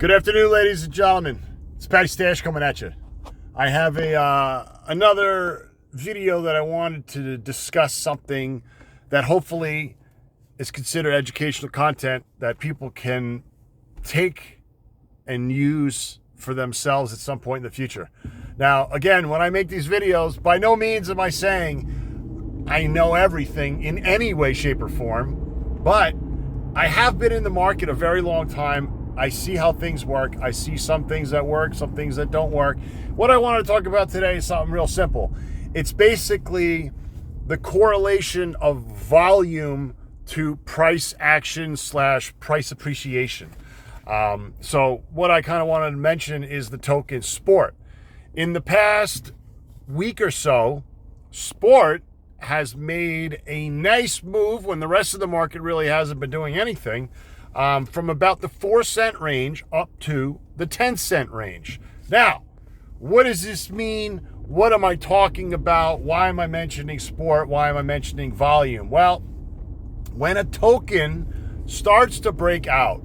Good afternoon, ladies and gentlemen. It's Patty Stash coming at you. I have another video that I wanted to discuss something that hopefully is considered educational content that people can take and use for themselves at some point in the future. Now, again, when I make these videos, by no means am I saying I know everything in any way, shape, or form, but I have been in the market a very long time. I see how things work. I see some things that work, some things that don't work. What I want to talk about today is something real simple. It's basically the correlation of volume to price action / price appreciation. So what I kind of wanted to mention is the token sport. In the past week or so, sport has made a nice move when the rest of the market really hasn't been doing anything. From about the 4-cent range up to the 10-cent range. Now, what does this mean? What am I talking about? Why am I mentioning sport? Why am I mentioning volume? Well, when a token starts to break out,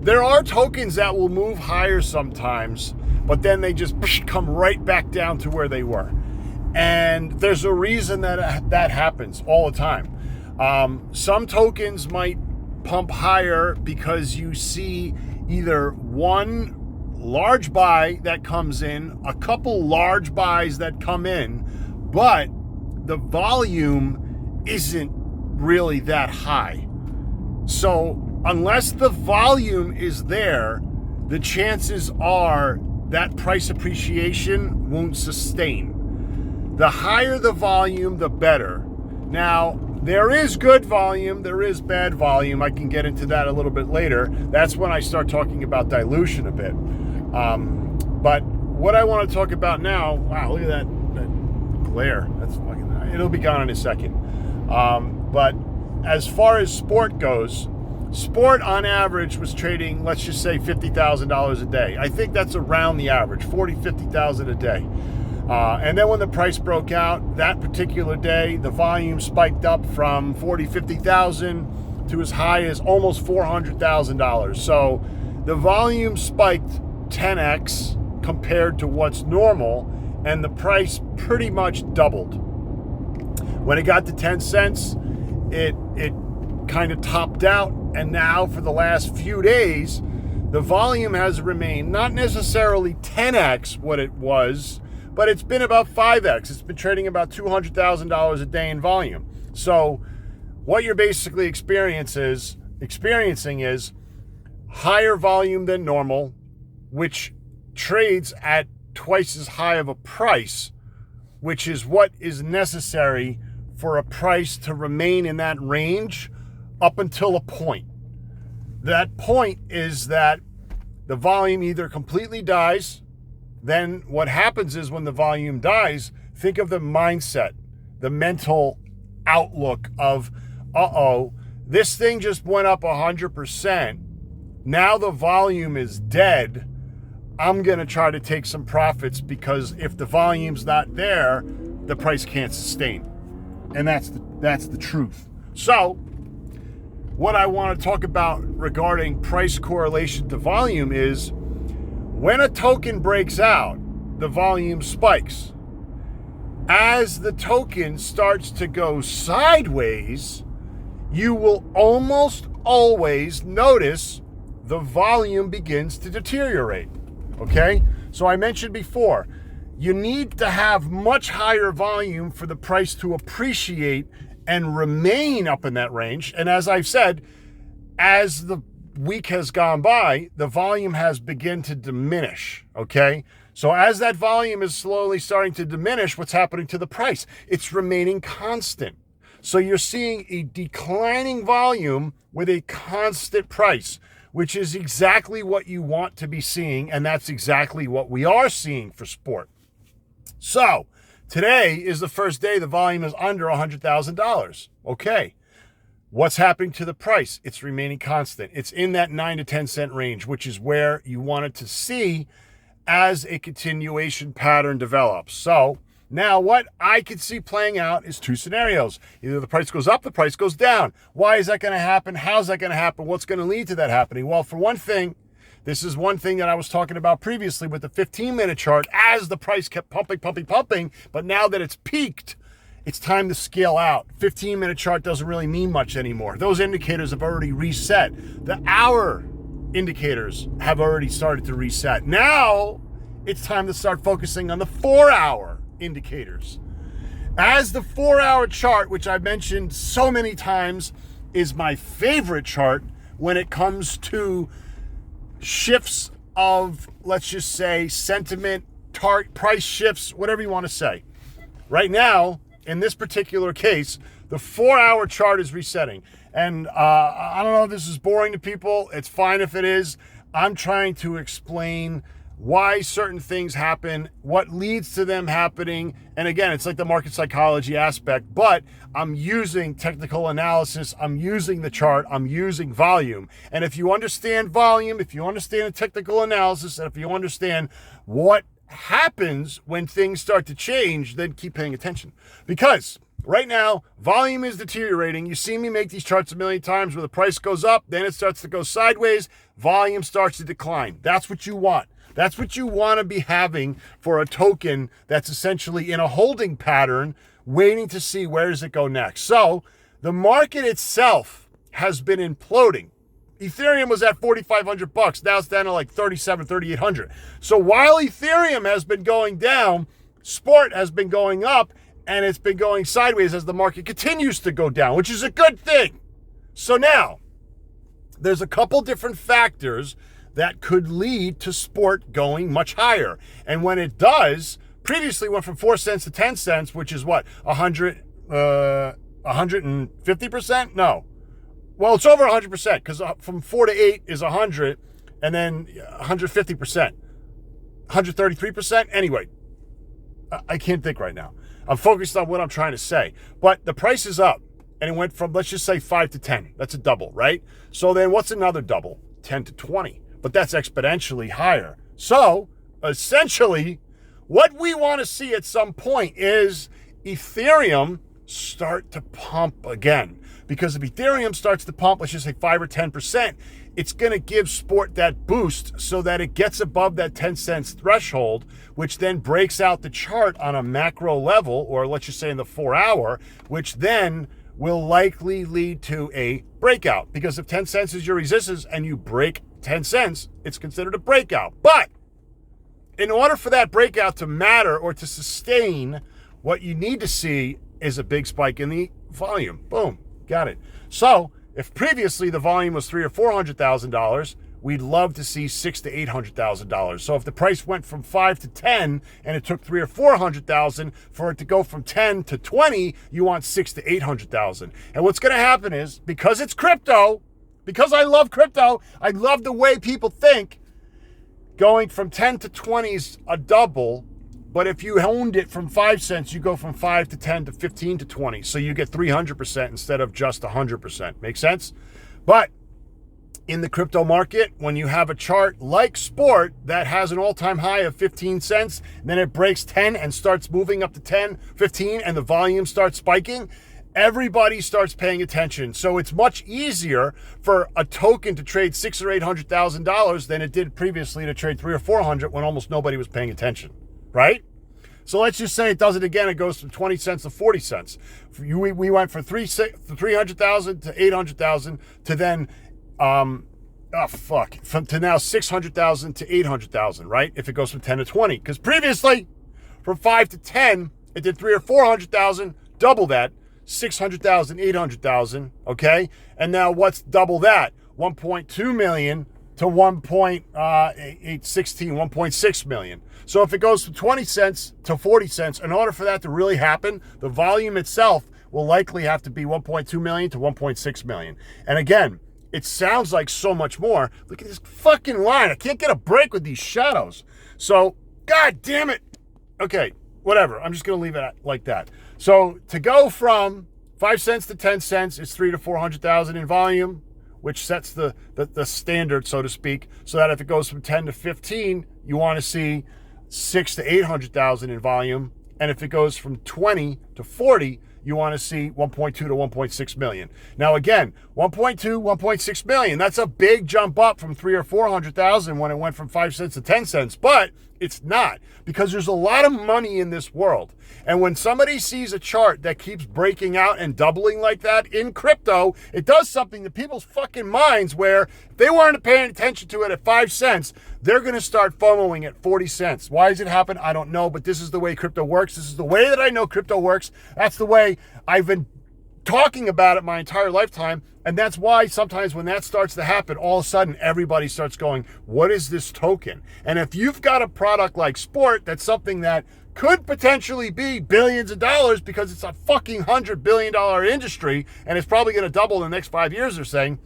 there are tokens that will move higher sometimes, but then they just come right back down to where they were. And there's a reason that happens all the time. Some tokens might pump higher because you see either one large buy that comes in, a couple large buys that come in, but the volume isn't really that high. So unless the volume is there, the chances are that price appreciation won't sustain. The higher the volume, the better. Now, there is good volume, there is bad volume. I can get into that a little bit later. That's when I start talking about dilution a bit. But what I want to talk about now, wow, look at that glare. That's fucking, it'll be gone in a second. But as far as sport goes, sport on average was trading, let's just say $50,000 a day. I think that's around the average, 40, 50,000 a day. And then when the price broke out, that particular day, the volume spiked up from 40, 50,000 to as high as almost $400,000. So the volume spiked 10x compared to what's normal, and the price pretty much doubled. When it got to 10 cents, it kind of topped out, and now for the last few days, the volume has remained not necessarily 10x what it was, but it's been about 5x. It's been trading about $200,000 a day in volume. So what you're basically experiencing is higher volume than normal, which trades at twice as high of a price, which is what is necessary for a price to remain in that range up until a point. That point is that the volume either completely dies. Then what happens is when the volume dies, think of the mindset, the mental outlook of, this thing just went up 100%. Now the volume is dead. I'm going to try to take some profits because if the volume's not there, the price can't sustain. And that's the truth. So what I want to talk about regarding price correlation to volume is when a token breaks out, the volume spikes. As the token starts to go sideways, you will almost always notice the volume begins to deteriorate. Okay? So I mentioned before, you need to have much higher volume for the price to appreciate and remain up in that range. And as I've said, as the week has gone by, the volume has begun to diminish, okay? So as that volume is slowly starting to diminish, what's happening to the price? It's remaining constant. So you're seeing a declining volume with a constant price, which is exactly what you want to be seeing, and that's exactly what we are seeing for sport. So today is the first day the volume is under $100,000, okay? What's happening to the price? It's remaining constant. It's in that 9 to 10 cent range, which is where you want it to see as a continuation pattern develops. So now what I could see playing out is two scenarios. Either the price goes up, the price goes down. Why is that going to happen? How's that going to happen? What's going to lead to that happening? Well, for one thing, This is one thing that I was talking about previously with the 15-minute chart as the price kept pumping. But now that it's peaked, it's time to scale out. 15-minute chart doesn't really mean much anymore. Those indicators have already reset. The hour indicators have already started to reset. Now it's time to start focusing on the 4-hour indicators. As the 4-hour chart, which I've mentioned so many times, is my favorite chart when it comes to shifts of, let's just say, sentiment, price shifts, whatever you want to say. Right now, in this particular case, the 4-hour chart is resetting. And I don't know if this is boring to people. It's fine if it is. I'm trying to explain why certain things happen, what leads to them happening. And again, it's like the market psychology aspect, but I'm using technical analysis, I'm using the chart, I'm using volume. And if you understand volume, if you understand the technical analysis, and if you understand what happens when things start to change, then keep paying attention. Because right now, volume is deteriorating. You see me make these charts a million times where the price goes up, then it starts to go sideways, volume starts to decline. That's what you want. That's what you want to be having for a token that's essentially in a holding pattern, waiting to see where does it go next. So the market itself has been imploding. Ethereum was at $4,500. Now it's down to like 3,800. So while Ethereum has been going down, sport has been going up, and it's been going sideways as the market continues to go down, which is a good thing. So now there's a couple different factors that could lead to sport going much higher. And when it does, previously went from 4 cents to 10 cents, which is what, 150%? No. Well, it's over 100% because from 4 to 8 is 100, and then 150%, 133%. Anyway, I can't think right now. I'm focused on what I'm trying to say. But the price is up, and it went from, let's just say 5 to 10. That's a double, right? So then what's another double? 10 to 20. But that's exponentially higher. So essentially, what we want to see at some point is Ethereum start to pump again. Because if Ethereum starts to pump, let's just say 5 or 10%, it's going to give sport that boost so that it gets above that 10 cents threshold, which then breaks out the chart on a macro level, or let's just say in the 4-hour, which then will likely lead to a breakout. Because if 10 cents is your resistance and you break 10 cents, it's considered a breakout. But in order for that breakout to matter or to sustain, what you need to see is a big spike in the volume. Boom, got it. So if previously the volume was $300,000 or $400,000, we'd love to see $600,000 to $800,000. So if the price went from 5 to 10 and it took $300,000 or $400,000 for it to go from 10 to 20, you want $600,000 to $800,000. And what's going to happen is, because it's crypto, because I love crypto, I love the way people think, going from 10 to 20 is a double. But if you owned it from 5 cents, you go from 5 to 10 to 15 to 20. So you get 300% instead of just 100%. Make sense? But in the crypto market, when you have a chart like sport that has an all-time high of 15 cents, then it breaks 10 and starts moving up to 10, 15, and the volume starts spiking, everybody starts paying attention. So it's much easier for a token to trade $600,000 or $800,000 than it did previously to trade 300 or 400 when almost nobody was paying attention, right? So let's just say it does it again. It goes from 20 cents to 40 cents. We went from 300,000 to 800,000 to then, to now 600,000 to 800,000, right? If it goes from 10 to 20, because previously from 5 to 10, it did 300,000 or 400,000, double that. 600,000, 800,000, okay? And now what's double that? 1.2 million to 1.6 million. So if it goes from 20 cents to 40 cents, in order for that to really happen, the volume itself will likely have to be 1.2 million to 1.6 million. And again, it sounds like so much more. Look at this fucking line. I can't get a break with these shadows. So, God damn it. Okay, whatever. I'm just going to leave it like that. So to go from 5 cents to 10 cents is 300,000 to 400,000 in volume, which sets the standard, so to speak, so that if it goes from 10 to 15, you want to see 600,000 to 800,000 in volume. And if it goes from 20 to 40, you want to see 1.2 to 1.6 million. Now again, 1.2, 1.6 million, that's a big jump up from 300 or 400,000 when it went from 5 cents to 10 cents, but it's not, because there's a lot of money in this world. And when somebody sees a chart that keeps breaking out and doubling like that in crypto, it does something to people's fucking minds where if they weren't paying attention to it at 5 cents, they're going to start FOMOing at 40 cents. Why does it happen? I don't know, but this is the way crypto works. This is the way that I know crypto works. That's the way I've been talking about it my entire lifetime. And that's why sometimes when that starts to happen, all of a sudden everybody starts going, what is this token? And if you've got a product like sport, that's something that could potentially be billions of dollars because it's a fucking $100 billion industry and it's probably going to double in the next 5 years, they're saying.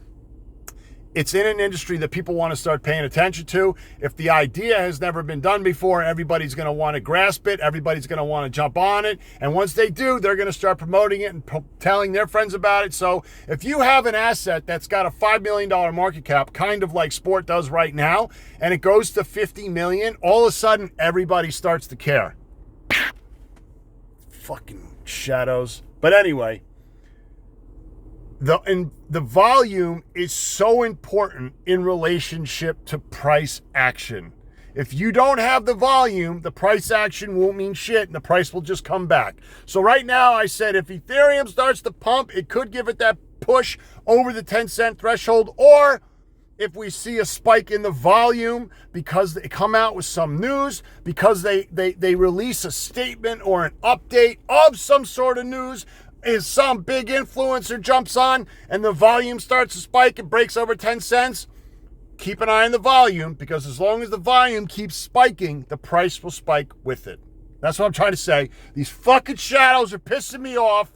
It's in an industry that people want to start paying attention to. If the idea has never been done before, everybody's going to want to grasp it. Everybody's going to want to jump on it. And once they do, they're going to start promoting it and telling their friends about it. So if you have an asset that's got a $5 million market cap, kind of like sport does right now, and it goes to 50 million, all of a sudden everybody starts to care. Fucking shadows. But anyway, the volume is so important in relationship to price action. If you don't have the volume, the price action won't mean shit and the price will just come back. So right now I said if Ethereum starts to pump, it could give it that push over the 10 cent threshold, or if we see a spike in the volume because they come out with some news, because they release a statement or an update of some sort of news, is some big influencer jumps on and the volume starts to spike and breaks over 10 cents, keep an eye on the volume, because as long as the volume keeps spiking, the price will spike with it. That's what I'm trying to say. These fucking shadows are pissing me off.